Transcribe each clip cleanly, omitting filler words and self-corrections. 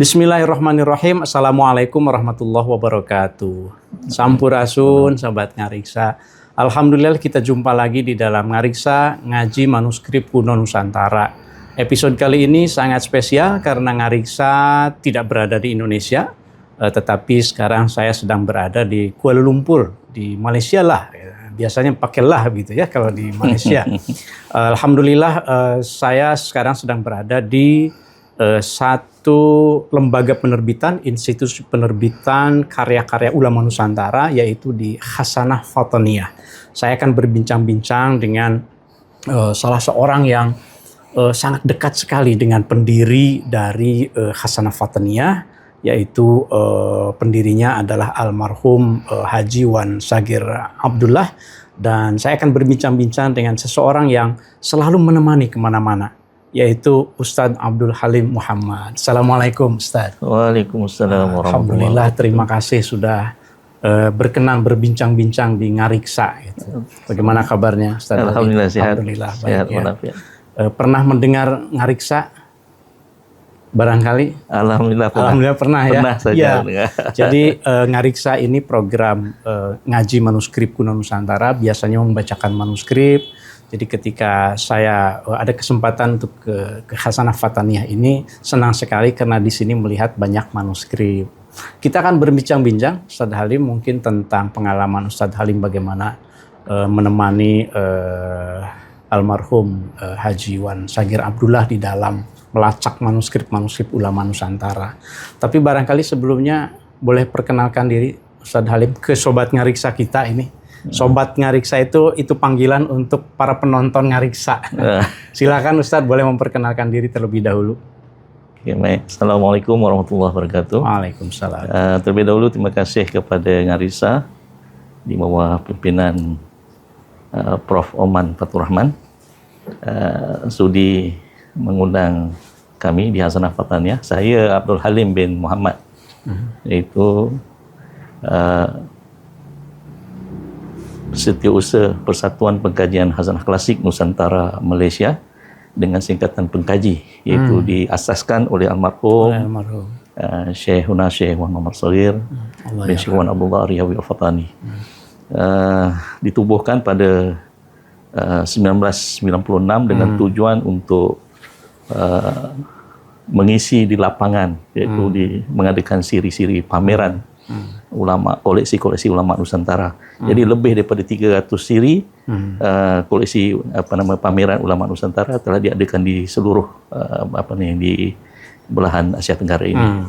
Bismillahirrahmanirrahim. Assalamualaikum warahmatullahi wabarakatuh. Sampurasun, sahabat Ngariksa. Alhamdulillah kita jumpa lagi di dalam Ngariksa, ngaji manuskrip kuno Nusantara. Episode kali ini sangat spesial karena Ngariksa tidak berada di Indonesia, tetapi sekarang saya sedang berada di Kuala Lumpur, di Malaysia lah. Biasanya pakai lah gitu ya kalau di Malaysia. Alhamdulillah saya sekarang sedang berada di satu lembaga penerbitan, institusi penerbitan karya-karya ulama Nusantara, yaitu di Hasanah Fataniyah. Saya akan berbincang-bincang dengan salah seorang yang sangat dekat sekali dengan pendiri dari Hasanah Fataniyah, yaitu pendirinya adalah almarhum Haji Wan Sagir Abdullah. Dan saya akan berbincang-bincang dengan seseorang yang selalu menemani kemana-mana, yaitu Ustadz Abdul Halim Muhammad. Assalamualaikum Ustadz. Waalaikumsalam warahmatullahi wabarakatuh. Alhamdulillah, terima kasih sudah berkenan berbincang-bincang di Ngariksa. Gitu. Bagaimana kabarnya Ustadz? Alhamdulillah sehat. Alhamdulillah baik, sehat ya. walafiat. Pernah mendengar Ngariksa? Barangkali? Alhamdulillah pernah. Alhamdulillah pernah ya. Pernah saja. Ya. Jadi Ngariksa ini program ngaji manuskrip kuno Nusantara, biasanya membacakan manuskrip. Jadi ketika saya ada kesempatan untuk ke Hasanah Fataniyah ini, senang sekali karena di sini melihat banyak manuskrip. Kita akan berbincang-bincang, Ustadz Halim, mungkin tentang pengalaman Ustadz Halim bagaimana menemani almarhum Haji Wan Sagir Abdullah di dalam melacak manuskrip-manuskrip ulama Nusantara. Tapi barangkali sebelumnya boleh perkenalkan diri Ustadz Halim ke Sobat Ngariksa kita ini. Sobat Ngariksa itu panggilan untuk para penonton Ngariksa. Silakan Ustadz, boleh memperkenalkan diri terlebih dahulu. Oke, baik. Assalamualaikum warahmatullahi wabarakatuh. Waalaikumsalam. Terlebih dahulu terima kasih kepada Ngariksa di bawah pimpinan Prof. Oman Fatur Rahman sudi mengundang kami di Hasanah Fataniyah. Saya Abdul Halim bin Muhammad, yaitu Setiausaha Persatuan Pengkajian Hasanah Klasik Nusantara Malaysia dengan singkatan pengkaji, yaitu diasaskan oleh almarhum Syekhuna Syekh Muhammad Sagir bin Syekh Wan Abdullah Riyawi Al-Fatani. Ditubuhkan pada 1996 dengan tujuan untuk mengisi di lapangan, yaitu mengadakan siri-siri pameran ulama, koleksi-koleksi ulama Nusantara. Jadi lebih daripada 300 siri koleksi pameran ulama Nusantara telah diadakan di seluruh di belahan Asia Tenggara ini.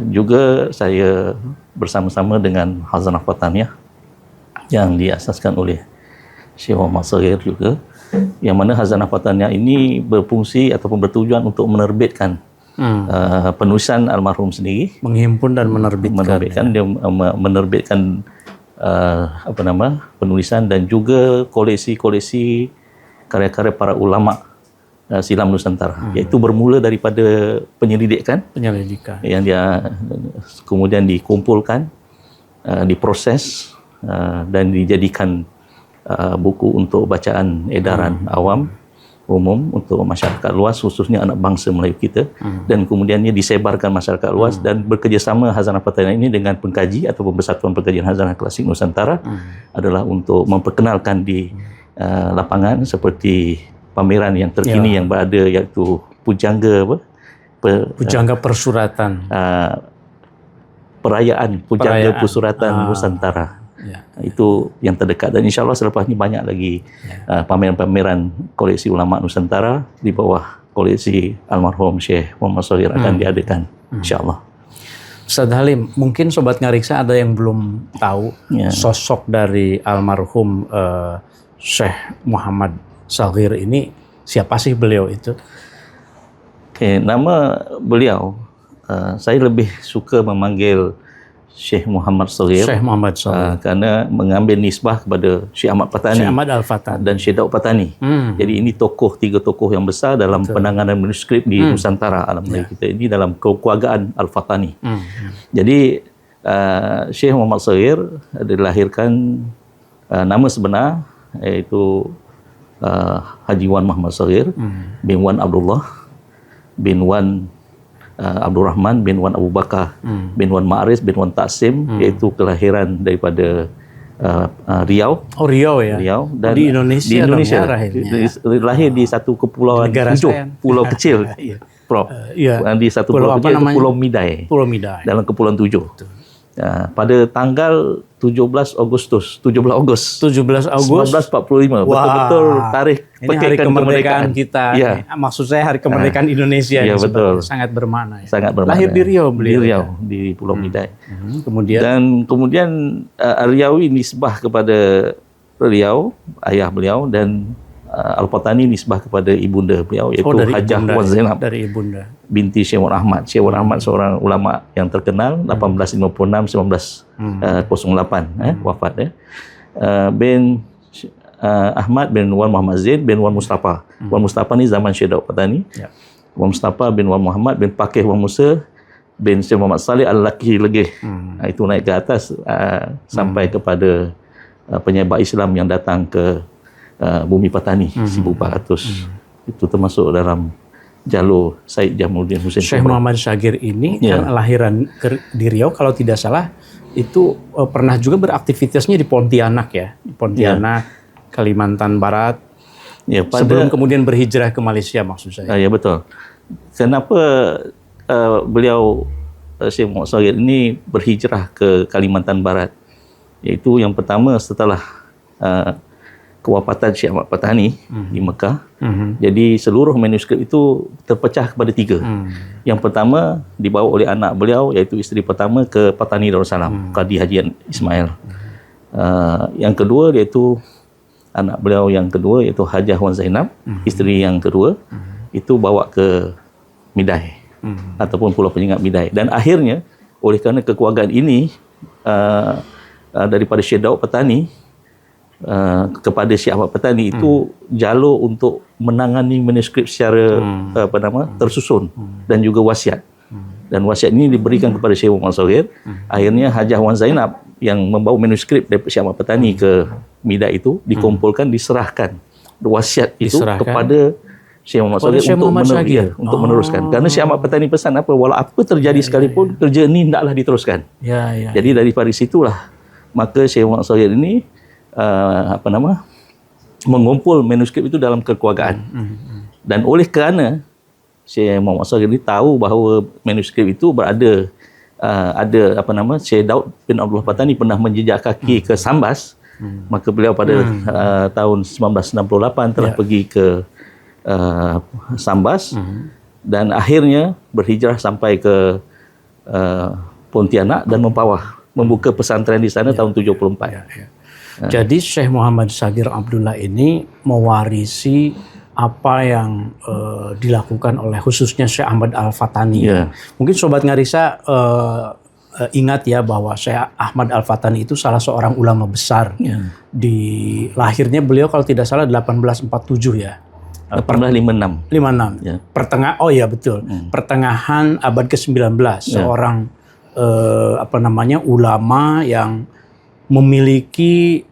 Juga saya bersama-sama dengan Hasanah Fataniyah yang diasaskan oleh Syekh Muhammad Sagir juga, yang mana Hasanah Fataniyah ini berfungsi ataupun bertujuan untuk menerbitkan penulisan almarhum sendiri, menghimpun dan menerbitkan. Dia menerbitkan penulisan dan juga koleksi-koleksi karya-karya para ulama silam Nusantara, iaitu bermula daripada penyelidikan yang dia kemudian dikumpulkan, diproses dan dijadikan buku untuk bacaan edaran awam umum untuk masyarakat luas, khususnya anak bangsa Melayu kita, dan kemudiannya disebarkan masyarakat luas dan bekerjasama Hasanah Fataniyah ini dengan pengkaji ataupun Persatuan Pengkajian Hasanah Klasik Nusantara adalah untuk memperkenalkan di lapangan seperti pameran yang terkini yang berada, iaitu Pujangga Persuratan, perayaan Pujangga Persuratan Nusantara. Itu yang terdekat, dan insyaAllah selepas ini banyak lagi pameran-pameran koleksi ulama Nusantara di bawah koleksi almarhum Syekh Muhammad Sagir akan diadakan insyaAllah. Ustadz Halim, mungkin Sobat Ngariksa ada yang belum tahu sosok dari almarhum Syekh Muhammad Sagir ini, siapa sih beliau itu? Oke, nama beliau saya lebih suka memanggil Syekh Muhammad Sagir. Syekh Muhammad Sagir. Karena mengambil nisbah kepada Syekh Ahmad Fatani, Syekh Ahmad Al-Fatani dan Syekh Daud Fatani. Jadi ini tiga tokoh yang besar dalam penanganan manuskrip di Nusantara alam Melayu kita ini, dalam kekeluargaan Al-Fatani. Jadi Syekh Muhammad Sagir dilahirkan, nama sebenar iaitu Haji Wan Muhammad Sagir bin Wan Abdullah bin Wan Abdul Rahman bin Wan Abu Bakar bin Wan Ma'aris bin Wan Taksim, iaitu kelahiran daripada Riau. Oh, Riau ya. Riau dan di Indonesia. Di Indonesia. Lahir di satu kepulauan hijau, pulau kecil. Prof. Di satu pulau kecil itu Pulau Midai. Pulau Midai. Dalam Kepulauan 7. Pada tanggal 17 Agustus 1945, betul-betul tarikh ini hari kemerdekaan kita. Ya. Maksud saya hari kemerdekaan Indonesia. Ya, betul. Sangat bermakna. Ya. Sangat bermakna. Lahir di Riau beliau. Di Riau, di Pulau Midai. Kemudian Riawi nisbah kepada Riau, ayah beliau, dan Al-Fatani nisbah kepada ibunda beliau, iaitu Hajah Wan Zainab dari ibunda binti Syekh Wan Ahmad. Syekh Wan Ahmad seorang ulama yang terkenal, 1856-1908 wafat. Bin Ahmad bin Wan Muhammad Zain bin Wan Mustafa. Wan Mustafa ni zaman Syekh Daud Fatani. Wan Mustafa bin Wan Muhammad bin Pakih Wan Musa bin Syekh Muhammad Saleh Al-Laki Legeh. Itu naik ke atas sampai kepada penyebar Islam yang datang ke bumi Patani 1400. Itu termasuk dalam jalur Said Jamaluddin Hussein. Syekh Muhammad Syagir ini kan lahiran di Riau, kalau tidak salah itu pernah juga beraktivitasnya di Pontianak ya, di Pontianak, Kalimantan Barat. Sebelum kemudian berhijrah ke Malaysia, maksud saya. Ya, betul. Kenapa beliau Syekh Muhammad Syagir ini berhijrah ke Kalimantan Barat? Iaitu yang pertama setelah kewafatan Syekh Ahmad Fatani di Mekah. Jadi seluruh manuskrip itu terpecah kepada 3. Yang pertama dibawa oleh anak beliau, iaitu isteri pertama, ke Patani Darussalam, Qadi Haji Ismail. Yang kedua iaitu anak beliau yang kedua, iaitu Hajah Wan Zainab, isteri yang kedua, itu bawa ke Midai ataupun Pulau Penyengat Midai. Dan akhirnya oleh kerana kekeluargaan ini daripada Syekh Daud Fatani kepada Syekh Ahmad Fatani, itu jalur untuk menangani manuskrip secara tersusun dan juga wasiat. Dan wasiat ini diberikan kepada Syekh Muhammad Syagir. Akhirnya Hajah Wan Zainab yang membawa manuskrip daripada Syekh Ahmad Fatani ke Midai itu dikumpulkan, diserahkan wasiat itu kepada Syekh Muhammad Syagir untuk meneruskan. Kerana Syekh Ahmad Fatani pesan walau apa terjadi sekalipun, kerja ini hendaklah diteruskan. Jadi daripada situlah maka Syekh Muhammad Syagir ini mengumpul manuskrip itu dalam kekeluargaan. Dan oleh kerana Syekh Muhammad Syagir ini tahu bahawa manuskrip itu berada Syekh Daud bin Abdullah Fatani pernah menjejak kaki ke Sambas, maka beliau pada tahun 1968 telah pergi ke Sambas dan akhirnya berhijrah sampai ke Pontianak dan Mempawah, membuka pesantren di sana tahun 74. Jadi Syekh Muhammad Syagir Abdullah ini mewarisi apa yang dilakukan oleh khususnya Syekh Ahmad Al-Fatani. Mungkin Sobat Ngariksa ingat ya bahwa Syekh Ahmad Al-Fatani itu salah seorang ulama besar. Di lahirnya beliau kalau tidak salah 1847 ya. 1856. 56. Pertengahan abad ke-19, seorang ulama yang memiliki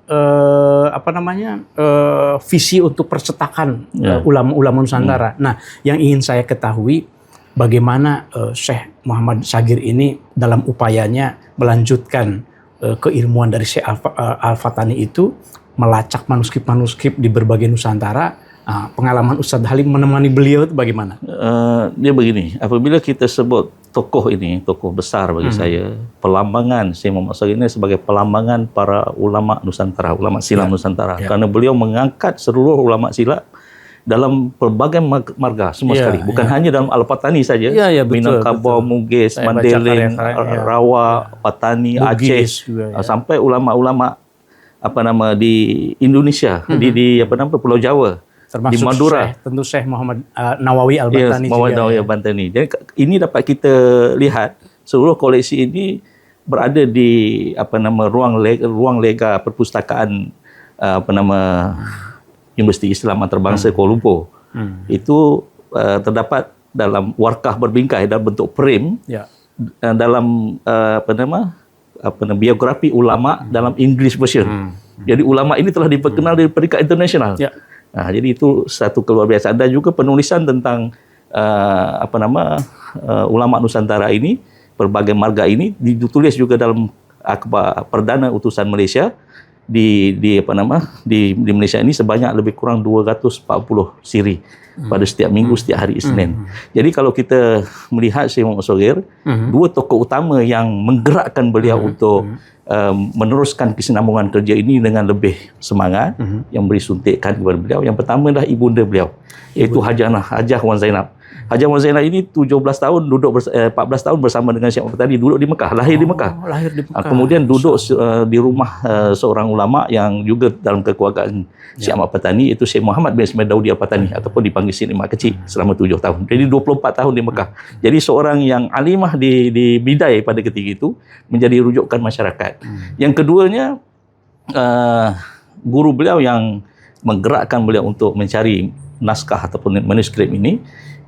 visi untuk percetakan ulama-ulama Nusantara. Nah, yang ingin saya ketahui bagaimana Syekh Muhammad Syagir ini dalam upayanya melanjutkan keilmuan dari Syekh Al-Fatani itu, melacak manuskrip-manuskrip di berbagai Nusantara. Pengalaman Ustadz Halim menemani beliau itu bagaimana? Dia begini, apabila kita sebut tokoh ini, tokoh besar bagi saya, pelambangan Syekh Muhammad Syagir ini sebagai pelambangan para ulama Nusantara, ulama silam Nusantara. Karena beliau mengangkat seluruh ulama silat dalam pelbagai marga semua sekali, bukan hanya dalam Al-Fatani saja, Minangkabau, Mugis, Mandailing, Rawa, Patani, Aceh, sampai ulama-ulama di Indonesia, di Pulau Jawa. Termasuk di Madura, tentu Syekh Muhammad Nawawi Al-Bantani. Muhammad Nawawi Al-Bantani. Jadi ini dapat kita lihat seluruh koleksi ini berada di ruang lega perpustakaan Universiti Islam Antarabangsa Kuala Lumpur. Itu terdapat dalam warkah berbingkai dalam bentuk frame, dalam biografi ulama dalam English version. Jadi ulama ini telah diperkenal di peringkat internasional. Jadi itu satu keluar biasa. Ada juga penulisan tentang ulama Nusantara ini, berbagai marga ini ditulis juga dalam Akhbar Perdana Utusan Malaysia di Malaysia ini sebanyak lebih kurang 240 siri pada setiap minggu, setiap hari Isnin. Jadi kalau kita melihat Syekh Muhammad Shogir, dua tokoh utama yang menggerakkan beliau untuk meneruskan kesinambungan kerja ini dengan lebih semangat, yang beri suntikan kepada beliau. Yang pertama adalah ibunda beliau, iaitu Hajah Wan Zainab. Hajah Wan Zainab ini 14 tahun bersama dengan Syekh Muhammad Patani, duduk di Mekah, lahir di Mekah. Kemudian duduk di rumah seorang ulama yang juga dalam kekeluargaan Syekh Muhammad Patani, iaitu Syekh Muhammad bin Ismail Daudi Al-Patani, ataupun dipanggil Syekh Mak Kecil, selama 7 tahun. Jadi 24 tahun di Mekah. Jadi seorang yang alimah di bidai pada ketika itu, menjadi rujukan masyarakat. Yang keduanya, guru beliau yang menggerakkan beliau untuk mencari naskah ataupun manuskrip ini,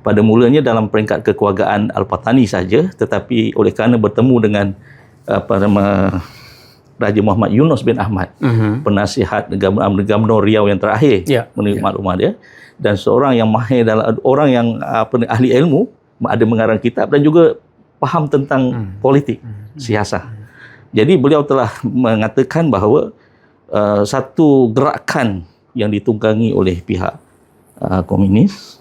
pada mulanya dalam peringkat kekeluargaan Al-Patani saja, tetapi oleh kerana bertemu dengan Raja Muhammad Yunus bin Ahmad, penasihat Gubernur Riau yang terakhir, menurut maklumat dia, dan seorang yang mahir dalam, orang yang ahli ilmu, ada mengarang kitab dan juga faham tentang politik, siasah. Jadi beliau telah mengatakan bahawa satu gerakan yang ditunggangi oleh pihak komunis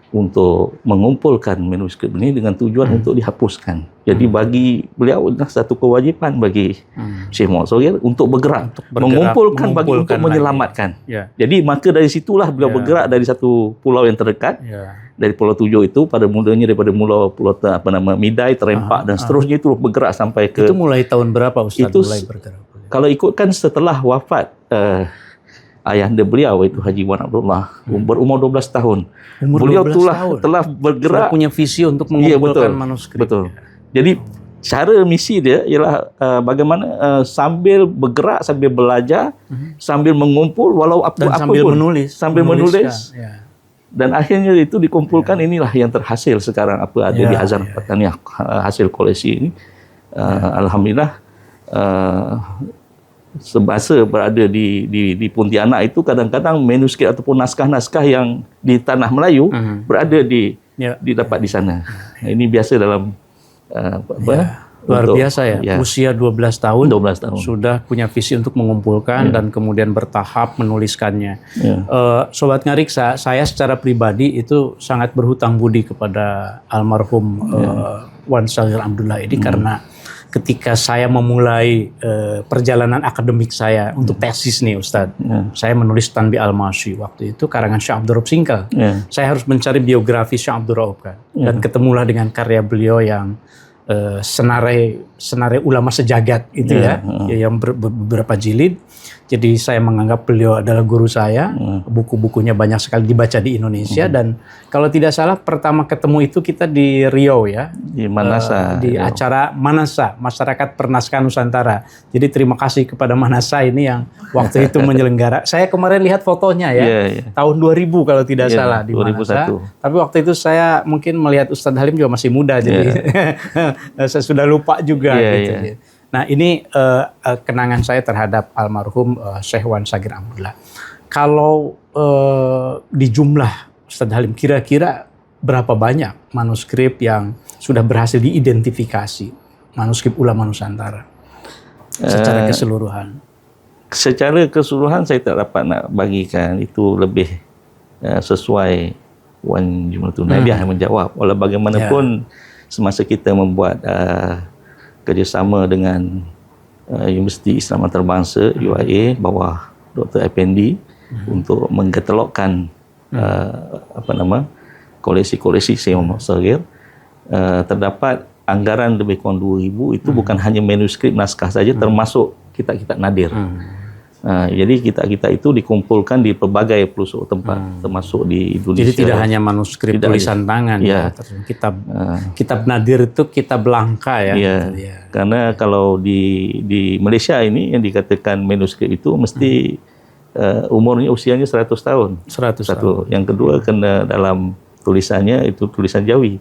untuk mengumpulkan manuskrip ini dengan tujuan untuk dihapuskan. Jadi bagi beliau adalah satu kewajipan bagi Syekh Muhammad Shogir untuk bergerak, mengumpulkan bagi untuk menyelamatkan. Jadi maka dari situlah beliau bergerak dari satu pulau yang terdekat, dari Pulau Tujuh itu, pada mulanya daripada pulau Midai, Terempak dan seterusnya, itu bergerak sampai ke... Itu mulai tahun berapa Ustaz mulai bergerak? Kalau ikutkan setelah wafat ayahanda beliau, iaitu Haji Wan Abdullah, berumur 12 tahun. Beliau telah bergerak, sudah punya visi untuk mengumpulkan manuskrip. Betul. Jadi cara misi dia ialah bagaimana sambil bergerak, sambil belajar, sambil mengumpul, walau apa sambil pun, sambil menulis. Dan akhirnya itu dikumpulkan. Inilah yang terhasil sekarang apa ada di Hazan Patani, hasil koleksi ini. Alhamdulillah. Semasa berada di Pontianak itu, kadang-kadang manuskrip ataupun naskah-naskah yang di tanah Melayu berada didapat di sana. Ini biasa dalam luar biasa ya. Usia 12 tahun sudah punya visi untuk mengumpulkan dan kemudian bertahap menuliskannya. Sobat Ngariksa, saya secara pribadi itu sangat berhutang budi kepada almarhum Wan Shogir Abdullah ini, karena ketika saya memulai perjalanan akademik saya untuk tesis nih Ustadz, saya menulis Tanbih Al-Masyi, waktu itu karangan Syekh Abdul Rauf Singkal. Saya harus mencari biografi Syekh Abdul Rauf kan, dan ketemulah dengan karya beliau yang Senarai Ulama Sejagat itu yang beberapa jilid. Jadi saya menganggap beliau adalah guru saya. Buku-bukunya banyak sekali dibaca di Indonesia, dan kalau tidak salah pertama ketemu itu kita di Riau ya, di Manasa, di acara Manasa, Masyarakat Pernaskahan Nusantara. Jadi terima kasih kepada Manasa ini yang waktu itu menyelenggara. Saya kemarin lihat fotonya tahun 2000 kalau tidak salah di Manasa. Tapi waktu itu saya mungkin melihat Ustadz Halim juga masih muda, jadi saya sudah lupa juga gitu. Nah, ini kenangan saya terhadap almarhum Syekh Wan Shogir Abdullah. Kalau di jumlah Ustadz Halim, kira-kira berapa banyak manuskrip yang sudah berhasil diidentifikasi, manuskrip ulama Nusantara secara keseluruhan? Secara keseluruhan saya tak dapat nak bagikan, itu lebih sesuai Wan Jumlatul Nabiah yang menjawab. Walau bagaimanapun semasa kita membuat kerjasama dengan Universiti Islam Antarabangsa UIA bawah Dr. Effendi untuk mengkatalogkan koleksi-koleksi Syekh Muhammad Shogir, terdapat anggaran lebih kurang 2,000. Itu bukan hanya manuskrip naskah saja, termasuk kitab-kitab nadir. Jadi kitab-kitab itu dikumpulkan di pelbagai pelosok tempat, termasuk di Indonesia. Jadi tidak hanya manuskrip tulisan tangan, kitab nadir itu kitab langka ya. Karena kalau di Malaysia ini yang dikatakan manuskrip itu mesti usianya 100 tahun. 100 tahun. Yang kedua, kena dalam tulisannya itu tulisan Jawi.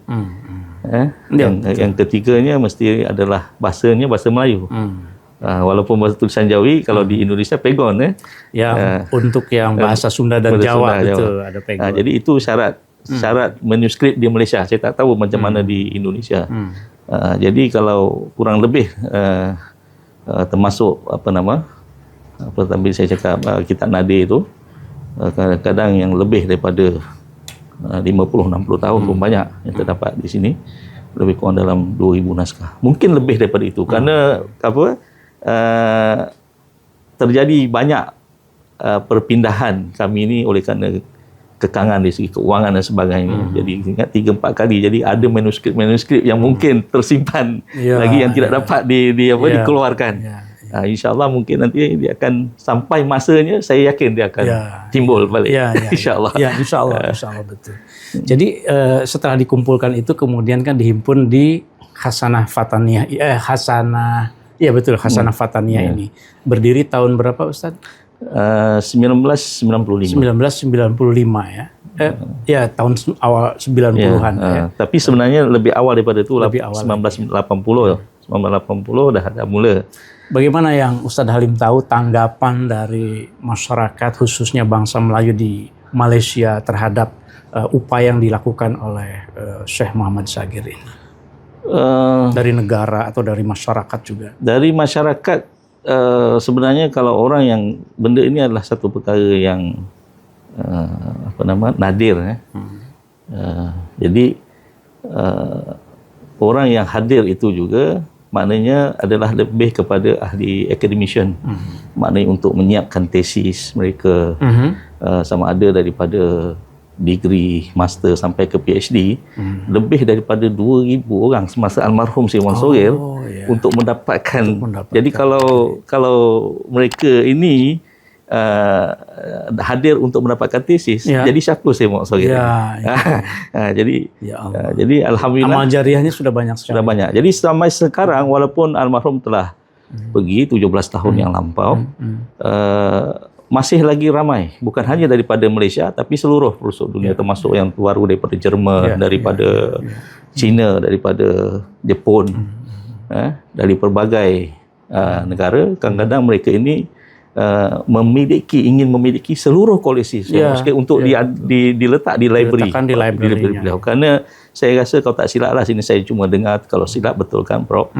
Yang ketiganya mesti adalah bahasanya bahasa Melayu. Walaupun bahasa tulisan Jawi, kalau di Indonesia pegon untuk yang bahasa Sunda dan Jawa itu ada pegon. Jadi itu syarat syarat manuskrip di Malaysia. Saya tak tahu macam mana di Indonesia. Jadi kalau kurang lebih termasuk tadi saya cakap kitab Nadir itu kadang-kadang yang lebih daripada 50-60 tahun pun banyak yang terdapat di sini, lebih kurang dalam 2000 naskah. Mungkin lebih daripada itu kerana terjadi banyak perpindahan kami ini oleh kerana kekangan dari segi keuangan dan sebagainya. Jadi ingat 3-4 kali. Jadi ada manuskrip yang mungkin tersimpan lagi yang tidak dapat dikeluarkan. InsyaAllah mungkin nanti dia akan sampai masanya, saya yakin dia akan timbul balik. InsyaAllah. InsyaAllah betul. Jadi setelah dikumpulkan itu kemudian kan dihimpun di Hasanah Fataniyah. Hasanah Fataniyah ini. Berdiri tahun berapa Ustaz? 1995 ya. Tahun awal 90-an Tapi sebenarnya lebih awal daripada itu, 1980 dah mula. Bagaimana yang Ustaz Halim tahu tanggapan dari masyarakat khususnya bangsa Melayu di Malaysia terhadap upaya yang dilakukan oleh Syekh Muhammad Sagir ini? Dari negara atau dari masyarakat juga? Dari masyarakat sebenarnya kalau orang yang benda ini adalah satu perkara yang nadir jadi orang yang hadir itu juga maknanya adalah lebih kepada ahli academician, maknanya untuk menyiapkan tesis mereka, sama ada daripada degree, master sampai ke PhD, lebih daripada 2,000 orang semasa almarhum Syekh Muhammad Sagir untuk mendapatkan. Jadi kalau mereka ini hadir untuk mendapatkan tesis, jadi siapa Syekh Muhammad Sagir? Jadi alhamdulillah amal jariahnya sudah banyak sekali. Sudah banyak. Jadi sampai sekarang walaupun almarhum telah pergi 17 tahun yang lampau, masih lagi ramai, bukan hanya daripada Malaysia tapi seluruh pelosok dunia, termasuk yang baru daripada Jerman, daripada China, daripada Jepun, dari berbagai negara. Kadang-kadang mereka ini ingin memiliki seluruh koleksi untuk diletak di library. Kerana saya rasa kalau tak silap lah, sini saya cuma dengar, kalau silap betul kan Prof,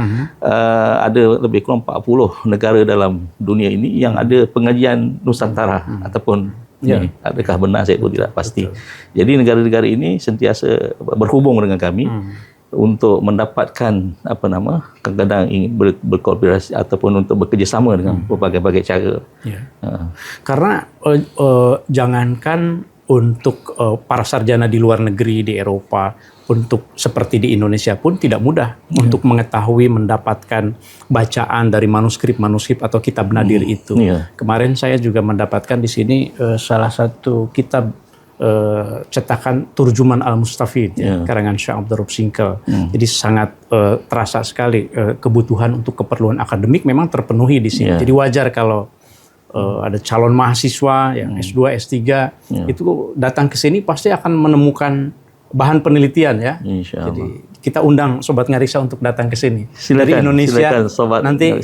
ada lebih kurang 40 negara dalam dunia ini yang ada pengajian Nusantara ataupun adakah benar saya pun tidak pasti. Jadi negara-negara ini sentiasa berhubung dengan kami untuk mendapatkan kadang-kadang ingin berkooperasi ataupun untuk bekerjasama dengan berbagai-bagai cara. Karena jangankan untuk para sarjana di luar negeri, di Eropa, untuk seperti di Indonesia pun tidak mudah untuk mengetahui, mendapatkan bacaan dari manuskrip atau kitab Nadir itu. Kemarin saya juga mendapatkan di sini salah satu kitab cetakan Turjuman Al-Mustafid, karangan Syekh Abdul Rauf Singkel. Jadi sangat terasa sekali kebutuhan untuk keperluan akademik memang terpenuhi di sini. Jadi wajar kalau ada calon mahasiswa yang S2, S3 itu datang ke sini pasti akan menemukan bahan penelitian ya. Jadi kita undang Sobat Ngariksa untuk datang ke sini dari Indonesia. Nanti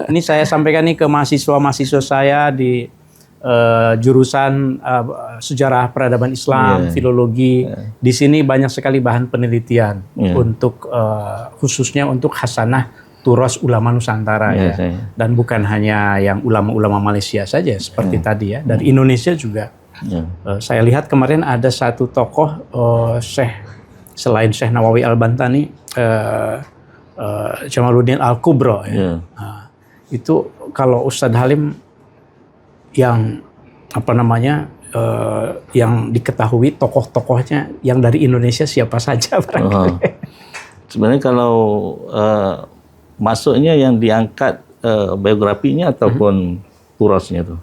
ini saya sampaikan nih ke mahasiswa saya di jurusan sejarah peradaban Islam, filologi. Di sini banyak sekali bahan penelitian untuk khususnya untuk Hasanah Turas Ulama Nusantara dan bukan hanya yang ulama-ulama Malaysia saja seperti tadi ya, dari Indonesia juga. Saya lihat kemarin ada satu tokoh Syekh, selain Syekh Nawawi Al-Bantani, Jamaluddin Al-Kubro itu kalau Ustadz Halim yang yang diketahui tokoh-tokohnya yang dari Indonesia siapa saja sebenarnya kalau masuknya yang diangkat biografinya ataupun turasnya itu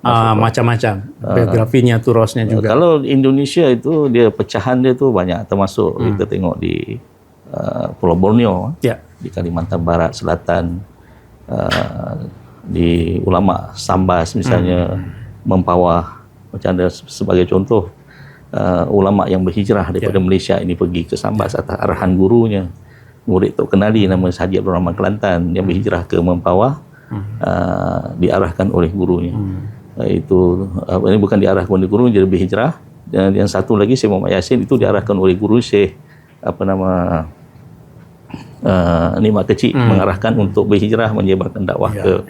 macam-macam biografinya, turasnya juga. Kalau Indonesia itu dia pecahan dia tu banyak, termasuk kita tengok di Pulau Borneo, di Kalimantan Barat, Selatan, di ulama Sambas misalnya, Mempawah, macam ada sebagai contoh ulama yang berhijrah daripada Malaysia ini pergi ke Sambas atas arahan gurunya, murid Tok Kenali nama Haji Abdul Rahman Kelantan yang berhijrah ke Mempawah, diarahkan oleh gurunya. Itu ini bukan diarahkan oleh guru, jadi berhijrah Dan yang satu lagi Syekh Muhammad Yasin itu diarahkan oleh guru Syekh Nikmat Kecil, mengarahkan untuk berhijrah menyebarkan dakwah ke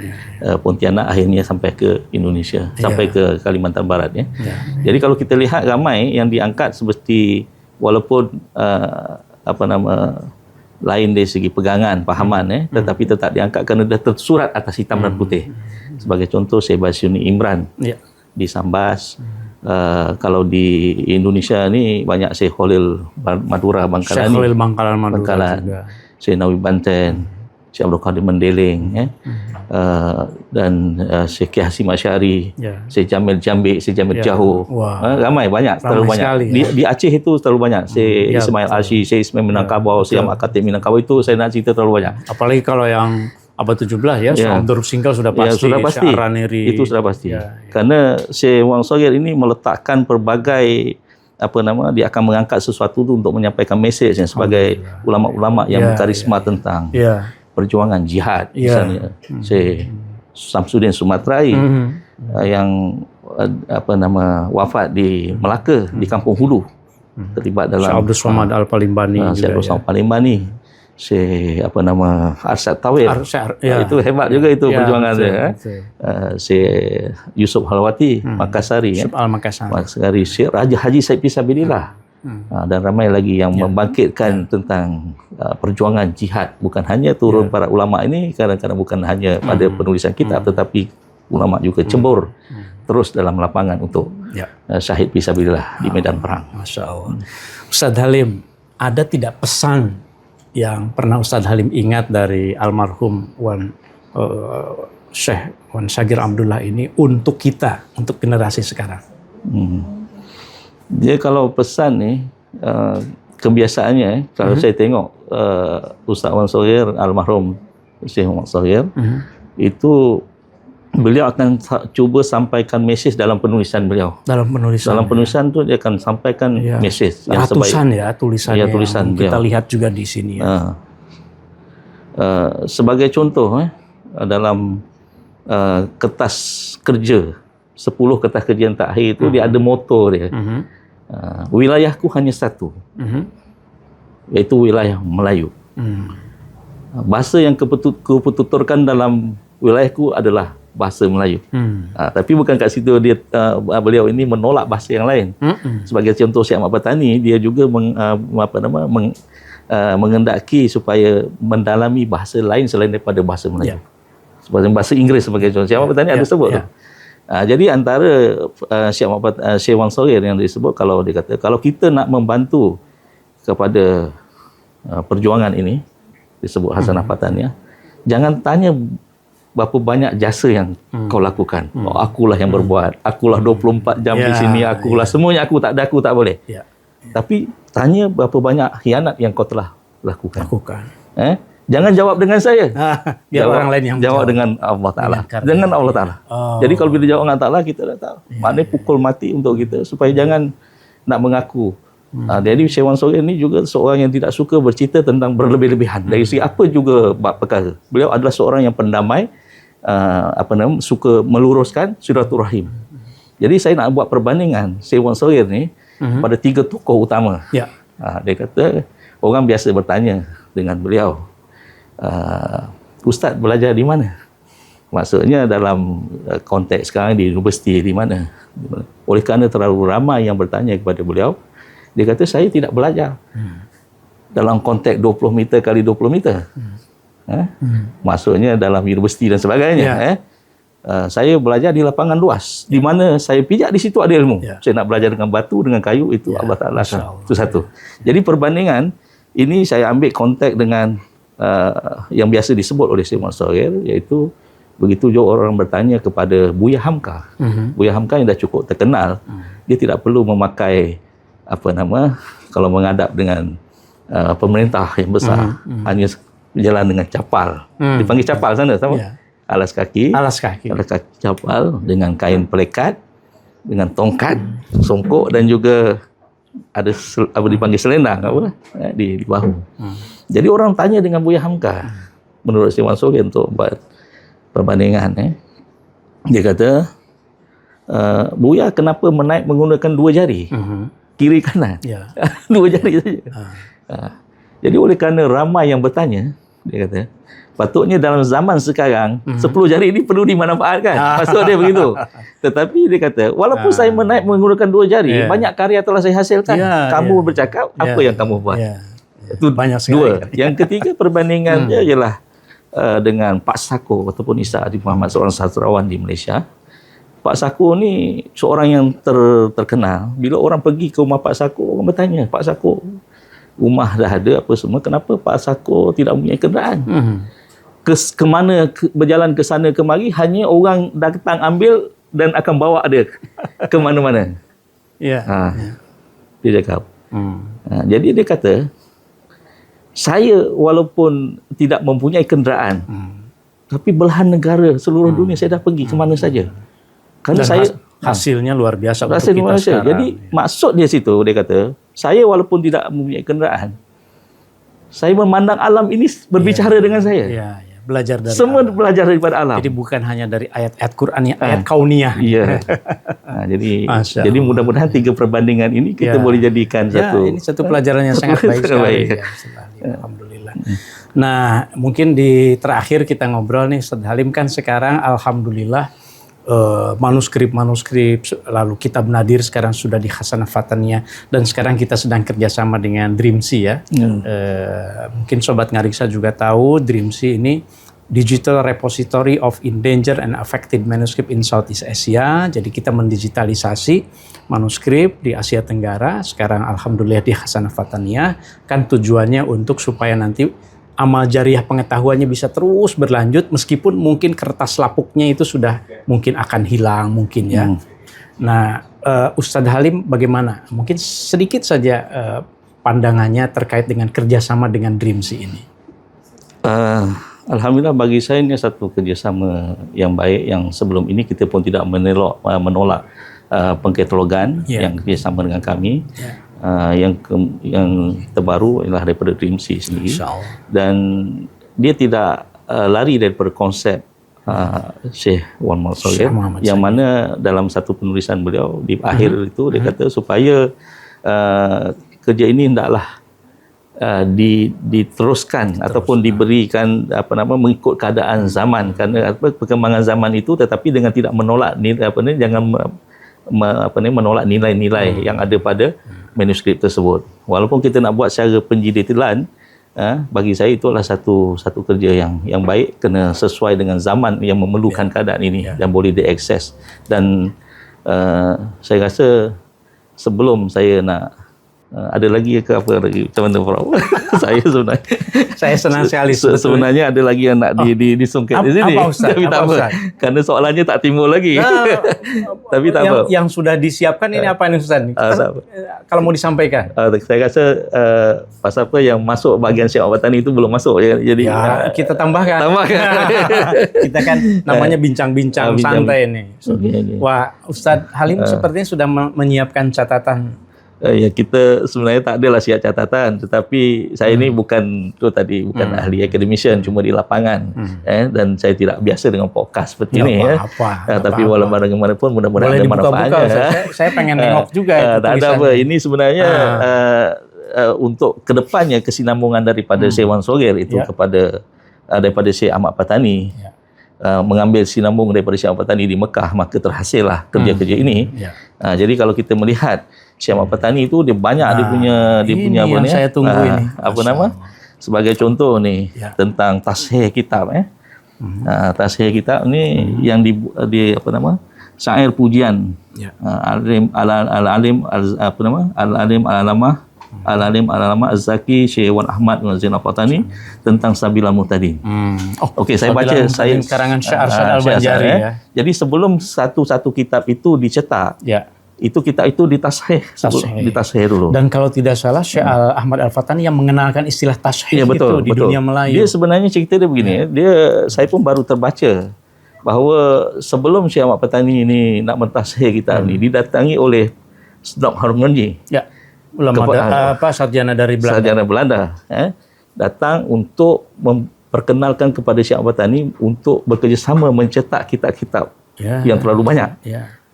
Pontianak, akhirnya sampai ke Indonesia, sampai ke Kalimantan Barat ya. Jadi kalau kita lihat ramai yang diangkat seperti walaupun lain dari segi pegangan, pahaman tetapi tetap diangkat kerana dah tersurat atas hitam dan putih. Sebagai contoh Syekh Basyuni Imran di Sambas. Kalau di Indonesia ni banyak Syekh Khalil Madura Bangkalan, Syekh Khalil Bangkalan Madura juga. Syekh Nawi Banten, Syekh Abdul Qadir Mendeling dan Syekh Ki Hasim Asy'ari, Syekh Jamil Jambik, Syekh Jamil Jaho. Ramai, banyak, terlalu banyak. Di Aceh itu terlalu banyak. Syekh Ismail Asy, Syekh Ismail Minangkabau, Syekh Ahmad Khatib Minangkabau, itu saya nak cerita terlalu banyak. Apalagi kalau yang abad 17 ya, Syekh Abdul Singkal sudah pasti. Sudah pasti. Itu sudah pasti. Kerana Syekh Wang Sogir ini meletakkan pelbagai dia akan mengangkat sesuatu tu untuk menyampaikan mesej yang sebagai ulama-ulama yang berkarisma tentang perjuangan jihad. Misalnya Syekh Samsudin Sumatrai yang wafat di Melaka, di Kampung Hulu, terlibat dalam Syekh Abdul Somad Al-Palimbani Syekh Abdul Somad Al-Palimbani, Syekh Arsyad Tawir, itu hebat juga itu perjuangan dia. Syekh Yusuf Halwati Makassari, Makassari, Syekh Raja Haji Said Fisabilillah, dan ramai lagi yang membangkitkan tentang perjuangan jihad. Bukan hanya turun para ulama ini, kadang-kadang bukan hanya pada penulisan kitab, tetapi ulama juga cebur terus dalam lapangan untuk syahid fisabilillah di medan perang. Masya Allah. Ustaz Halim, ada tidak pesan yang pernah Ustaz Halim ingat dari almarhum Syekh Wan Syagir Abdullah ini untuk kita, untuk generasi sekarang? Dia kalau pesan ni, kebiasaannya kalau saya tengok Ustaz Wan Syagir, almarhum Syekh Wan Syagir, itu beliau akan cuba sampaikan mesej dalam penulisan beliau. Dalam penulisan tu dia akan sampaikan mesej yang ratusan tulisannya. Tulisan kita lihat juga di sini. Sebagai contoh, dalam kertas kerja, 10 kertas kerja yang terakhir itu dia ada moto dia. Wilayahku hanya satu, iaitu wilayah Melayu. Bahasa yang kututurkan dalam wilayahku adalah bahasa Melayu. Tapi bukan kat situ beliau ini menolak bahasa yang lain. Sebagai contoh Syekh Ahmad Patani, dia juga mengendaki supaya mendalami bahasa lain selain daripada bahasa Melayu. Seperti bahasa Inggeris sebagai contoh. Syekh Ahmad Patani ada sebut tu. Jadi antara Syekh Wan Syagir yang disebut, kalau dia kata, kalau kita nak membantu kepada perjuangan ini, disebut Hasanah Patani, jangan tanya berapa banyak jasa yang kau lakukan. Akulah yang berbuat, akulah 24 jam di sini, akulah semuanya, aku tak ada, aku tak boleh. Tapi tanya berapa banyak khianat yang kau telah lakukan. Jangan jawab dengan saya. Biar orang lain yang jawab dengan Allah Ta'ala. Dengan Allah Ta'ala. Jadi kalau bila jawab dengan Allah Ta'ala, kita dah tahu. Maknanya pukul mati untuk kita, supaya jangan nak mengaku. Jadi Syekh Wan Syagir ini juga seorang yang tidak suka bercerita tentang berlebih-lebihan. Dari segi apa juga bab perkara. Beliau adalah seorang yang pendamai, suka meluruskan silaturahim. Jadi saya nak buat perbandingan Syekh Wan Syagir ni pada 3 tokoh utama. Dia kata, orang biasa bertanya dengan beliau, Ustaz belajar di mana? Maksudnya dalam konteks sekarang di universiti di mana? Oleh kerana terlalu ramai yang bertanya kepada beliau, dia kata, saya tidak belajar dalam konteks 20 meter kali 20 meter. Maksudnya dalam universiti dan sebagainya. Saya belajar di lapangan luas, di mana saya pijak, di situ ada ilmu. Saya nak belajar dengan batu, dengan kayu, itu Allah Ta'ala. Itu satu. Jadi perbandingan ini saya ambil konteks dengan yang biasa disebut oleh Syekh Wan Syagir, iaitu begitu juga orang bertanya kepada Buya Hamka. Buya Hamka yang dah cukup terkenal, dia tidak perlu memakai kalau menghadap dengan pemerintah yang besar, hanya berjalan dengan capal. Dipanggil capal sana, sama? Alas kaki capal dengan kain pelekat, dengan tongkat, songkok, dan juga ada dipanggil selendang di bahu. Jadi orang tanya dengan Buya Hamka, menurut Syekh Wan Syagir, untuk buat perbandingan. Dia kata, Buya kenapa menaik menggunakan 2 jari? Kiri kanan. Ya. 2 jari saja. Jadi oleh kerana ramai yang bertanya, dia kata, patutnya dalam zaman sekarang 10 jari ini perlu dimanfaatkan. Maksud dia begitu. Tetapi dia kata, walaupun saya menaik menggunakan 2 jari, banyak karya telah saya hasilkan. Kamu bercakap, apa yang kamu buat? Itu banyak sekali. 2. Yang ketiga perbandingannya ialah dengan Pak Sako ataupun Isa Adi Muhammad, seorang sastrawan di Malaysia. Pak Sako ni seorang yang terkenal. Bila orang pergi ke rumah Pak Sako, orang bertanya, Pak Sako, rumah dah ada apa semua, kenapa Pak Sako tidak mempunyai kenderaan? Berjalan ke sana kemari, hanya orang datang ambil dan akan bawa dia ke mana-mana. Dia cakap. Jadi dia kata, saya walaupun tidak mempunyai kenderaan, tapi belahan negara seluruh dunia saya dah pergi ke mana saja. Kerana saya hasilnya luar biasa untuk hasil kita sekarang. Jadi maksud dia situ, dia kata, saya walaupun tidak mempunyai kenderaan, saya memandang alam ini berbicara dengan saya. Belajar dari semua alam. Belajar daripada alam. Jadi bukan hanya dari ayat-ayat Quran, ayat kauniyah. Jadi mudah-mudahan 3 perbandingan ini kita boleh jadikan ini satu pelajaran yang sangat baik sekali. Alhamdulillah. Nah, mungkin di terakhir kita ngobrol nih, Ustaz Halim, kan sekarang alhamdulillah manuskrip lalu kitab Nadir sekarang sudah di Hasanah Fataniyah, dan sekarang kita sedang kerjasama dengan Dreamsea ya. Mungkin Sobat Ngariksa juga tahu Dreamsea ini Digital Repository of Endangered and Affected Manuscript in Southeast Asia. Jadi kita mendigitalisasi manuskrip di Asia Tenggara. Sekarang alhamdulillah di Hasanah Fataniyah, kan tujuannya untuk supaya nanti amal jariah pengetahuannya bisa terus berlanjut, meskipun mungkin kertas lapuknya itu sudah mungkin akan hilang mungkin ya. Nah, Ustadz Halim bagaimana? Mungkin sedikit saja pandangannya terkait dengan kerjasama dengan Dreamsea ini. Alhamdulillah bagi saya ini satu kerjasama yang baik, yang sebelum ini kita pun tidak menolak pengkatalogan yang kerjasama dengan kami. Yang terbaru ialah daripada Dreamsea sendiri, dan dia tidak lari daripada konsep Syekh Wan Muhammad Sogir, yang mana dalam satu penulisan beliau di akhir itu dia kata supaya kerja ini hendaklah diteruskan ataupun diberikan mengikut keadaan zaman, kerana perkembangan zaman itu, tetapi dengan tidak menolak jangan menolak nilai-nilai yang ada pada manuskrip tersebut. Walaupun kita nak buat secara penjiditilan, bagi saya itulah satu kerja yang baik, kena sesuai dengan zaman yang memerlukan keadaan ini dan boleh diakses. Dan saya rasa sebelum saya nak ada lagi ke apa lagi teman-teman Prof? saya senang sekali sebenarnya ada lagi yang nak disungkit di sini. Tapi tak apa, kerana soalannya tak timbul lagi. Tapi tak apa. Yang sudah disiapkan ini apa nih Ustaz? Kalau mau disampaikan. Saya rasa pasal apa yang masuk bahagian Syekh Ahmad Fatani itu belum masuk. Jadi kita tambahkan. Kita kan namanya bincang-bincang santai nih. Wah, Ustaz Halim sepertinya sudah menyiapkan catatan. Ya, kita sebenarnya tak adalah siap catatan, tetapi saya ini bukan ahli academician, cuma di lapangan, dan saya tidak biasa dengan podcast seperti ini tapi walaupun bagaimanapun mudah-mudahan ada manfaatnya. Saya pengen nengok juga. Tak ada apa, ini sebenarnya untuk kedepannya kesinambungan daripada Syekh Wan Sogir itu kepada daripada Syekh Ahmad Fatani. Mengambil sinambung daripada Syekh Ahmad Fatani di Mekah, maka terhasillah kerja-kerja ini. Jadi kalau kita melihat Syekh Ahmad Fatani itu dia banyak dia punya yang saya tunggu ini. Sebagai contoh nih tentang tasheh kitab tasheh kitab ni yang di syair pujian al-alim al-alamah Az-Zaki Syekh Wan Ahmad bin Zainal Fatani tentang Sabilal Muhtadin. Okey, saya baca karangan Syekh Arsyad Al-Banjari Jadi sebelum satu kitab itu dicetak, itu kitab itu ditasheh dulu. Dan kalau tidak salah Syekh Ahmad Al-Fatani yang mengenalkan istilah tasheh itu di dunia Melayu. Dia sebenarnya cerita dia begini, saya pun baru terbaca bahawa sebelum Syekh Ahmad Fatani ini nak mentasheh kitab ni, didatangi oleh Snob Harmonji. Ulama sarjana dari Belanda. Sarjana Belanda datang untuk memperkenalkan kepada Syekh Ahmad Fatani untuk bekerjasama mencetak kitab-kitab yang terlalu banyak.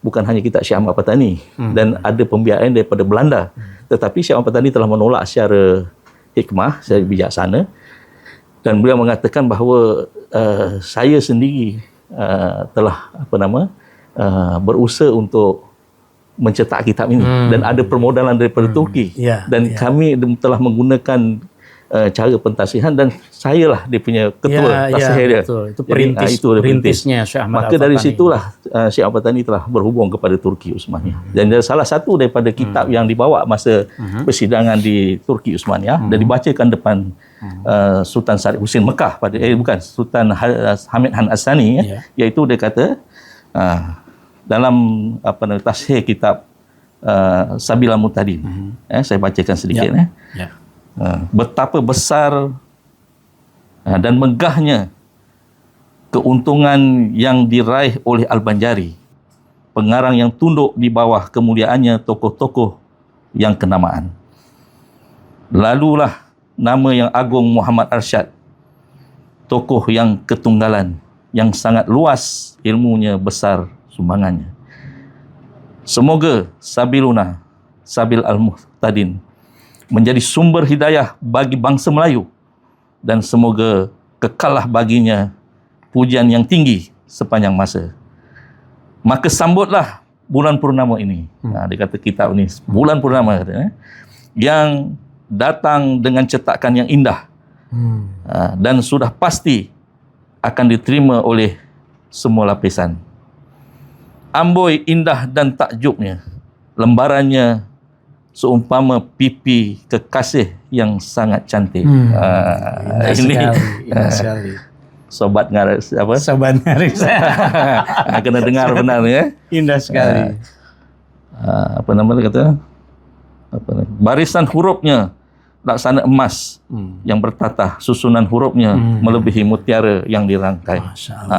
bukan hanya kitab Syekh Ahmad Patani dan ada pembiayaan daripada Belanda. Tetapi Syekh Ahmad Patani telah menolak secara hikmah, secara bijaksana, dan beliau mengatakan bahawa saya sendiri telah berusaha untuk mencetak kitab ini dan ada permodalan daripada Turki dan kami telah menggunakan cara pentasihan dan sayalah dia punya ketua tasihir dia. Betul. Itu perintisnya Syekh Ahmad Maka dari situlah Syekh Ahmad Patani telah berhubung kepada Turki Utsmaniyah. Dan salah satu daripada kitab yang dibawa masa persidangan di Turki Utsmaniyah dan dibacakan depan Sultan Syarif Husin Mekah Sultan Hamid Han Asani iaitu dia kata dalam tasheh kitab Sabil Al-Muhtadin. Saya bacakan sedikit. Betapa besar dan megahnya keuntungan yang diraih oleh Al-Banjari, pengarang yang tunduk di bawah kemuliaannya tokoh-tokoh yang kenamaan. Lalulah nama yang agung Muhammad Arsyad, tokoh yang ketunggalan, yang sangat luas ilmunya, besar sumbangannya. Semoga Sabiluna, Sabil Al-Muhtadin menjadi sumber hidayah bagi bangsa Melayu dan semoga kekallah baginya pujian yang tinggi sepanjang masa. Maka sambutlah bulan purnama ini. Dia kata kitab ini bulan purnama yang datang dengan cetakan yang indah dan sudah pasti akan diterima oleh semua lapisan. Amboi indah dan takjubnya, lembarannya seumpama pipi kekasih yang sangat cantik. Indah sekali. Sobat ngaris Sobat ngaris. Kena dengar benar ya. Indah sekali. Barisan hurufnya laksana emas yang bertatah, susunan hurufnya melebihi mutiara yang dirangkai.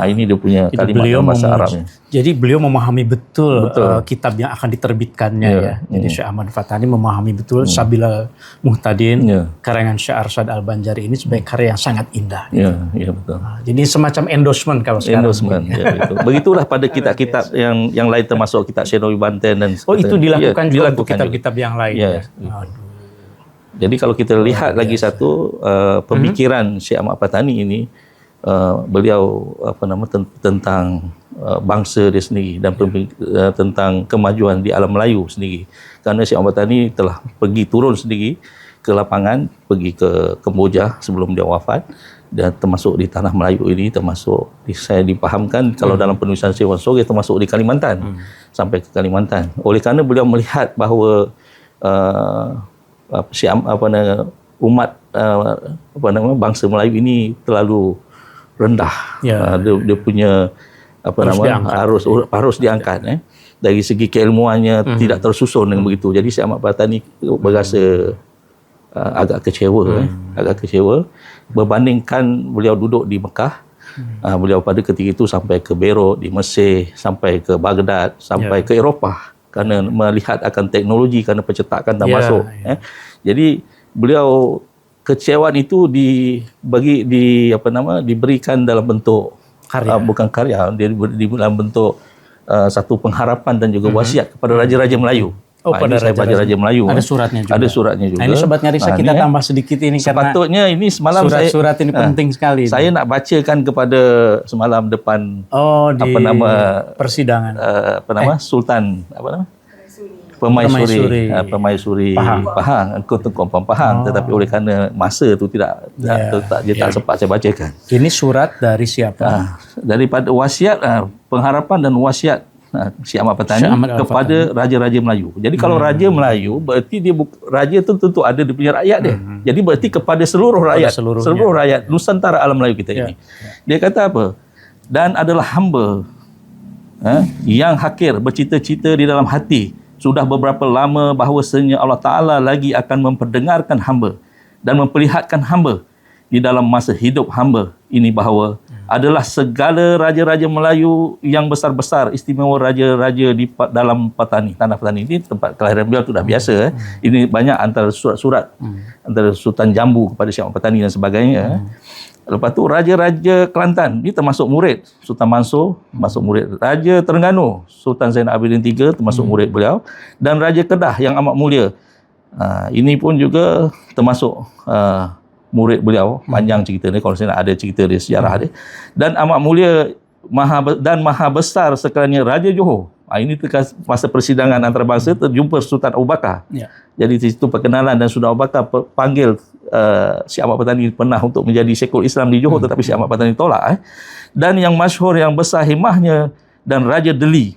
Ini dia punya kalimat bahasa Arabnya. Jadi beliau memahami betul. Kitab yang akan diterbitkannya Jadi Syekh Ahmad Patani memahami betul Sabil Al-Muhtadin, karangan Syekh Arsyad Al-Banjari ini sebagai karya yang sangat indah. Betul. Jadi semacam endorsement kalau sekarang. Betul. Begitulah pada kitab-kitab yang lain termasuk kitab Syekh Nawawi Banten dan itu dilakukan juga untuk kitab-kitab yang lain. Jadi kalau kita lihat lagi satu pemikiran Syekh Ahmad Patani ini, beliau tentang bangsa dia sendiri dan tentang kemajuan di alam Melayu sendiri. Kerana Syekh Ahmad Patani telah pergi turun sendiri ke lapangan, pergi ke Kemboja sebelum dia wafat, dan termasuk di tanah Melayu ini, termasuk saya dipahamkan kalau dalam penulisan Syekh Wan Sogeh termasuk di Kalimantan, sampai ke Kalimantan. Oleh kerana beliau melihat bahawa umat bangsa Melayu ini terlalu rendah. Dia punya harus diangkat. Dari segi keilmuannya tidak tersusun dengan begitu. Jadi Syekh Ahmad Patani berasa agak kecewa berbandingkan beliau duduk di Mekah. Beliau pada ketika itu sampai ke Beirut di Mesir, sampai ke Baghdad, sampai ke Eropah, kerana melihat akan teknologi, kerana pencetakan dah masuk. Jadi beliau kecewaan itu diberikan dalam bentuk karya. Bukan karya, dia dalam bentuk satu pengharapan dan juga wasiat kepada raja-raja Melayu. Pada Raja Melayu. Ada suratnya juga. Ada suratnya juga. Ini Sobat Ngariksa kita tambah sedikit ini sepatutnya ini semalam surat ini penting sekali. Saya nak bacakan kepada semalam depan persidangan. Sultan Permaisuri Pahang, Ketua Pahang, tetapi oleh kerana masa tu tak sempat saya bacakan. Ini surat dari siapa? Daripada wasiat pengharapan dan wasiat Syekh Ahmad Patani kepada raja-raja Melayu. Jadi kalau raja Melayu berarti raja tu tentu ada dia punya rakyat dia. Jadi berarti kepada seluruh rakyat, seluruh rakyat Nusantara alam Melayu kita ini. Dia kata apa? Dan adalah hamba yang hakir bercita-cita di dalam hati sudah beberapa lama bahawasanya Allah Ta'ala lagi akan memperdengarkan hamba dan memperlihatkan hamba di dalam masa hidup hamba ini bahawa adalah segala raja-raja Melayu yang besar-besar, istimewa raja-raja di dalam Patani, tanah Patani ini tempat kelahiran beliau tu dah biasa. Ini banyak antara surat-surat antara Sultan Jambu kepada Syekh Ahmad Patani dan sebagainya. Lepas tu Raja-Raja Kelantan, dia termasuk murid. Sultan Mansur masuk murid. Raja Terengganu, Sultan Zainal Abidin III termasuk murid beliau. Dan Raja Kedah yang amat mulia. Ini pun juga termasuk murid beliau. Panjang cerita ni, kalau saya nak ada cerita dia, sejarah dia. Dan amat mulia maha besar sekalinya Raja Johor. Ini masa persidangan antarabangsa terjumpa Sultan Abu Bakar. Ya. Jadi di situ perkenalan, dan Sultan Abu Bakar panggil Syekh Ahmad Patani pernah untuk menjadi Syekhul Islam di Johor, tetapi Syekh Ahmad Patani tolak. Dan yang masyhur, yang besar himahnya, dan Raja Deli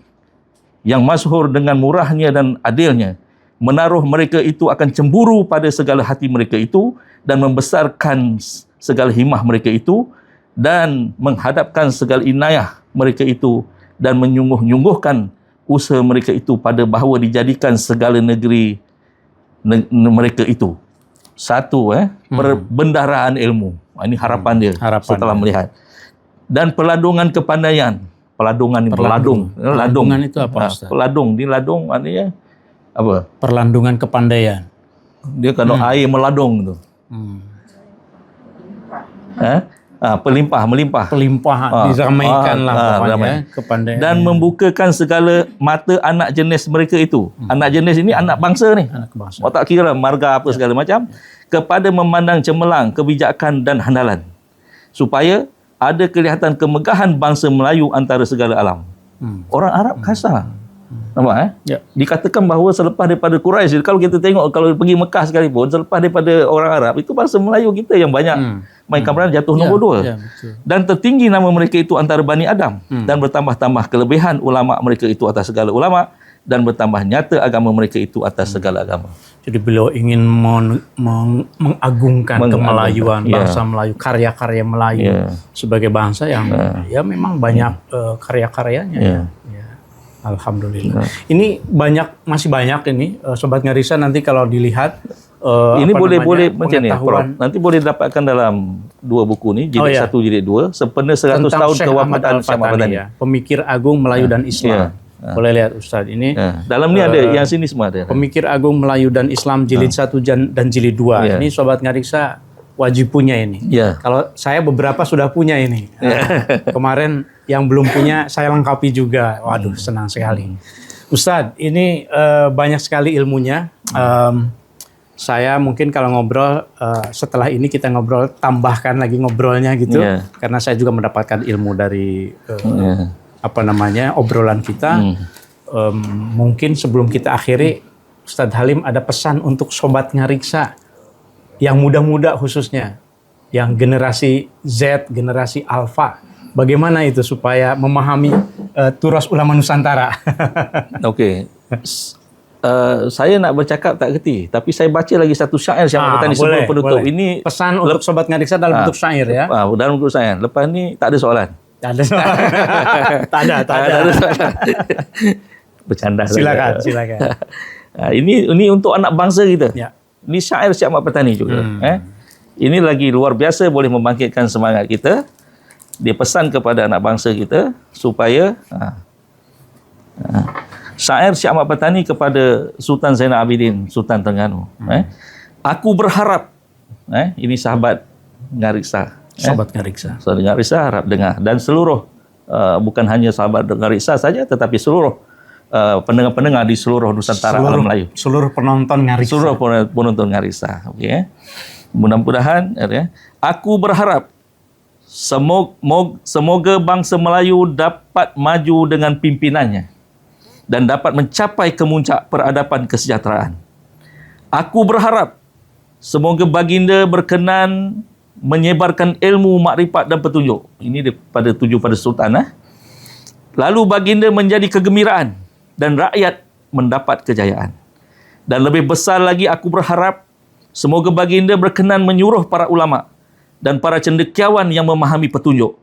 yang masyhur dengan murahnya dan adilnya, menaruh mereka itu akan cemburu pada segala hati mereka itu, dan membesarkan segala himah mereka itu, dan menghadapkan segala inayah mereka itu, dan menyungguh-nyungguhkan usaha mereka itu pada bahawa dijadikan segala negeri mereka itu satu perbendaharaan ilmu. Ini harapan dia setelah melihat. Dan peladungan kepandaian. Peladungan itu apa, Ustaz? Peladung, di ladung maknanya apa? Perlandungan kepandaian. Dia kalau air meladung tu. Melimpah. Diramaikanlah pokoknya kepandaian. Dan membukakan segala mata anak jenis mereka itu. Anak jenis ini anak bangsa ni. Tak kira lah marga apa segala macam. Kepada memandang cemerlang, kebijakan dan handalan. Supaya ada kelihatan kemegahan bangsa Melayu antara segala alam. Orang Arab kasar. Nampak Ya. Dikatakan bahawa selepas daripada Quraisy, kalau kita tengok, kalau pergi Mekah sekalipun, selepas daripada orang Arab, itu bangsa Melayu kita yang banyak mainkan peranan, jatuh nombor 2. Dan tertinggi nama mereka itu antara Bani Adam. Dan bertambah-tambah kelebihan ulama mereka itu atas segala ulama, dan bertambah nyata agama mereka itu atas segala agama. Jadi beliau ingin mengagungkan kemelayuan bangsa Melayu, karya-karya Melayu sebagai bangsa yang ya memang banyak karya-karyanya. Alhamdulillah. Ini masih banyak ini Sobat Ngariksa, nanti kalau dilihat ini boleh macam ni, Prof. Nanti boleh dapatkan dalam 2 buku ni, jilid 1, jilid 2, sempena 100 tahun kewafatan Syekh Ahmad Patani. Pemikir Agung Melayu dan Islam. Boleh lihat Ustaz ini. Dalam ni ada, yang sini semua ada. Pemikir Agung Melayu dan Islam jilid 1 dan jilid 2. Ini Sobat Ngariksa wajib punya ini. Kalau saya beberapa sudah punya ini. Kemarin yang belum punya saya lengkapi juga. Waduh, senang sekali. Ustadz, ini banyak sekali ilmunya. Saya mungkin kalau ngobrol setelah ini kita ngobrol, tambahkan lagi ngobrolnya gitu. Karena saya juga mendapatkan ilmu dari obrolan kita. Mungkin sebelum kita akhiri, Ustadz Halim ada pesan untuk Sobat Ngariksa yang muda-muda khususnya, yang generasi Z, generasi Alpha. Bagaimana itu supaya memahami turas ulama Nusantara? Okey. Saya nak bercakap tak kerti, tapi saya baca lagi satu syair Syekh Ahmad Patani sebelum penutup. Ini pesan untuk Sobat Ngariksa dalam bentuk syair ya. Dalam bentuk syair. Lepas ni tak ada soalan. Tak ada soalan. tak ada soalan. Bercanda. Silakan. Ini untuk anak bangsa kita. Ya. Ini syair Syekh Ahmad Patani juga. Ini lagi luar biasa, boleh membangkitkan semangat kita. Dia pesan kepada anak bangsa kita supaya syair Syekh Ahmad Patani kepada Sultan Zainal Abidin, Sultan Terengganu. Aku berharap, ini sahabat Ngariksa. Sahabat Ngariksa. Sahabat Ngariksa harap dengar. Dan seluruh, bukan hanya sahabat Ngariksa saja, tetapi seluruh pendengar-pendengar di seluruh Nusantara alam Melayu. Seluruh penonton Ngariksa. Seluruh penonton Ngariksa. Okay. Mudah-mudahan, aku berharap semoga bangsa Melayu dapat maju dengan pimpinannya dan dapat mencapai kemuncak peradaban kesejahteraan. Aku berharap semoga baginda berkenan menyebarkan ilmu, makrifat dan petunjuk. Ini tuju pada Sultan. Lalu baginda menjadi kegembiraan dan rakyat mendapat kejayaan. Dan lebih besar lagi aku berharap semoga baginda berkenan menyuruh para ulama dan para cendekiawan yang memahami petunjuk,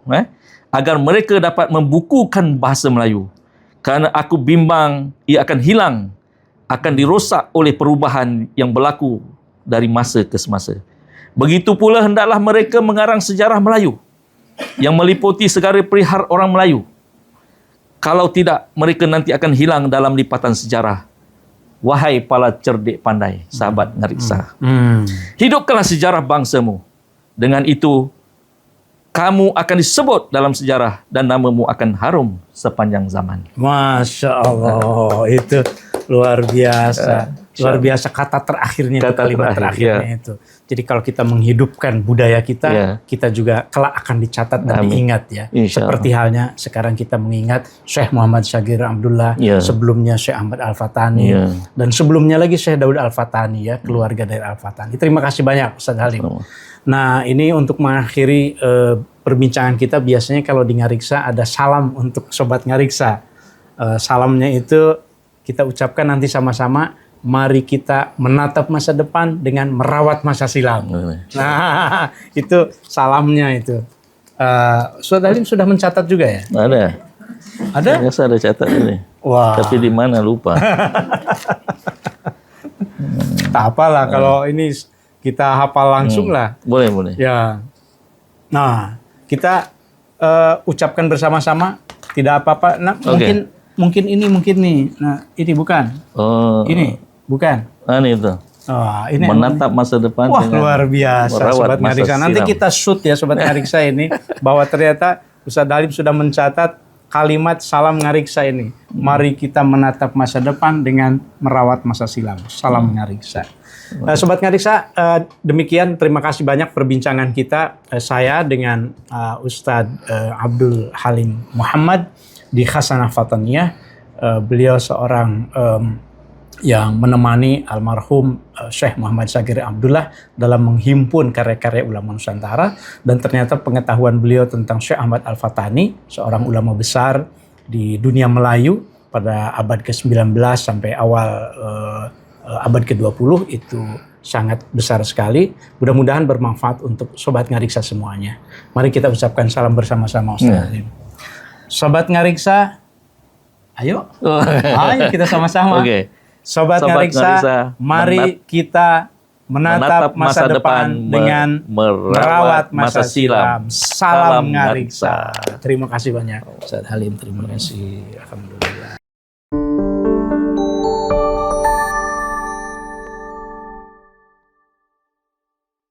agar mereka dapat membukukan bahasa Melayu. Kerana aku bimbang ia akan hilang, akan dirosak oleh perubahan yang berlaku dari masa ke semasa. Begitu pula hendaklah mereka mengarang sejarah Melayu yang meliputi segala perihal orang Melayu. Kalau tidak, mereka nanti akan hilang dalam lipatan sejarah. Wahai para cerdik pandai, sahabat Ngariksa. Hidupkanlah sejarah bangsamu. Dengan itu, kamu akan disebut dalam sejarah dan namamu akan harum sepanjang zaman. Masya Allah, itu luar biasa. Luar biasa kata terakhirnya, itu kalimat terakhirnya itu. Jadi kalau kita menghidupkan budaya kita, kita juga kelak akan dicatat dan diingat ya. Seperti halnya sekarang kita mengingat Syekh Muhammad Syagir Abdullah, sebelumnya Syekh Ahmad Al-Fatani, dan sebelumnya lagi Syekh Daud Al-Fatani ya, keluarga dari Al-Fatani. Terima kasih banyak Ustaz Halim. Nah, ini untuk mengakhiri perbincangan kita, biasanya kalau di Ngariksa ada salam untuk Sobat Ngariksa. Salamnya itu kita ucapkan nanti sama-sama, mari kita menatap masa depan dengan merawat masa silam. Nah, itu salamnya itu. Ustaz Halim sudah mencatat juga ya? Ada. Ada? Saya ada catat ini. Wah. Tapi di mana lupa. Tak apalah kalau ini kita hafal langsung lah. Boleh. Ya. Nah, kita ucapkan bersama-sama, tidak apa-apa. Nah, mungkin ini nih. Nah, ini bukan. Oh. Ini bukan. Ini itu. Oh, ini menatap masa depan. Wah, luar biasa Sobat Ngariksa. Nanti kita shoot ya Sobat Ngariksa ini bahwa ternyata Ustaz Halim sudah mencatat kalimat salam Ngariksa ini. Mari kita menatap masa depan dengan merawat masa silam. Salam Ngariksa. Sobat Ngariksa, demikian, terima kasih banyak perbincangan kita, saya dengan Ustadz Abdul Halim Muhammad di Khasanah Fataniyah. Beliau seorang yang menemani almarhum Syekh Muhammad Syagir Abdullah dalam menghimpun karya-karya ulama Nusantara, dan ternyata pengetahuan beliau tentang Syekh Ahmad Al-Fatani, seorang ulama besar di dunia Melayu pada abad ke-19 sampai awal abad ke-20, itu sangat besar sekali. Mudah-mudahan bermanfaat untuk Sobat Ngariksa semuanya. Mari kita ucapkan salam bersama-sama Ustaz Halim. Sobat Ngariksa, ayo kita sama-sama. Sobat Ngariksa, mari kita menatap masa depan dengan merawat masa silam. Salam Ngariksa. Terima kasih banyak Ustaz Halim, terima kasih. Alhamdulillah.